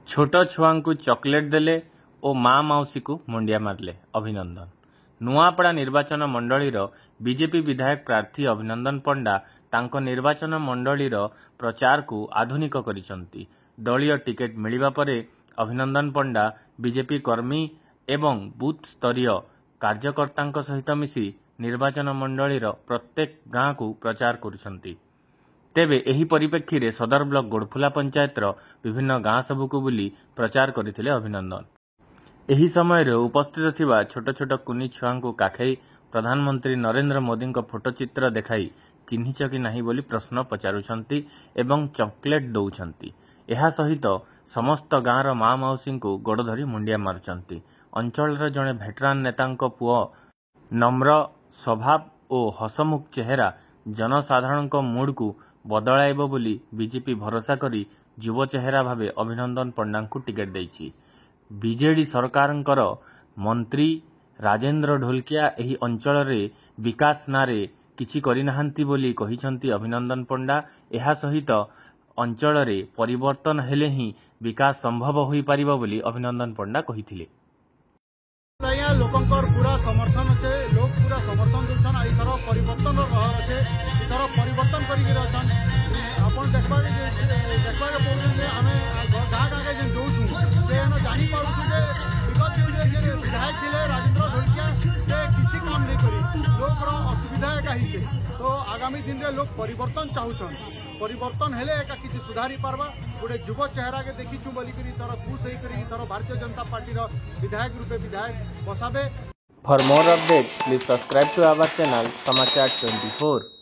छोट छुआ को चॉकलेट देले और माँ मौसी को मुंडिया मारले अभिनंदन। नुआपड़ा निर्वाचन मंडलीर बीजेपी विधायक प्रार्थी अभिनंदन पंडा तांको निर्वाचन मंडलीर प्रचार को आधुनिक करिसंती। दलीय टिकेट मिलिबा परे अभिनंदन पंडा बीजेपी कर्मी एवं बूथ स्तरीय कार्यकर्ता सहित मिसी निर्वाचन मंडलीर प्रत्येक गाँ को प्रचार करुछंती। तेबे एही परिप्रेक्षी रे सदर ब्लॉक गोड़फुला पंचायतर विभिन्न गाँ सबुक बुली प्रचार करथिले अभिनंदन। एही समय रे उपस्थित थिबा छोट छोट कुनी छुआंकु काखई प्रधानमंत्री नरेंद्र मोदी फोटो चित्र देखाई चिन्हिच कि नाही बोली प्रश्न पचारुछंती एवं चॉकलेट दौछंती। एहा सहित समस्त गाँर माँ मौसी को गोड़ धरी मुंडिया मारुछंती। अंचल जड़े भेटरान नेतांक पुओ नम्र स्वभाव और हसमुख चेहरा जनसाधारण मूड को बदलाइब बोली बीजेपी भरोसा करी युव चेहरा भावे अभिनंदन पंडा को टिकेट देइछि। बीजेडी सरकारंकर मंत्री राजेंद्र ढोलकिया एही अंचल रे विकास नारे किछि करिनाहांती बोली कहिसंती अभिनंदन पंडा। एहा सहित अंचल रे परिवर्तन हेले ही विकास संभव होई पारिबो बोली अभिनंदन पंडा कहिथिले। लोकंकर पूरा समर्थन अच्छे, लोग पूरा समर्थन दूसन। इथर परिवर्तन रहर अच्छे, इथर परिवर्तन करिक रहन। आपन देखबा पड़े जे आमे गाँ गाँ जे जोछु से न जानि पाउछु जे विगत दिन जे विधायक थिले राजेंद्र ढोलकिया से किछि काम नहीं करी लोकर असुविधा एका हिचे। तो आगामी दिन रे लोग परिवर्तन चाहुछन। परिवर्तन हेले एका किछि सुधारी पारबा। गोटे युव चेहरा के देखिछु बोली करी तर खुश होई करी तर भारतीय जनता पार्टी रो विधायक रूपे विधायक बसाबे। For more updates, please subscribe to our channel Samachar 24।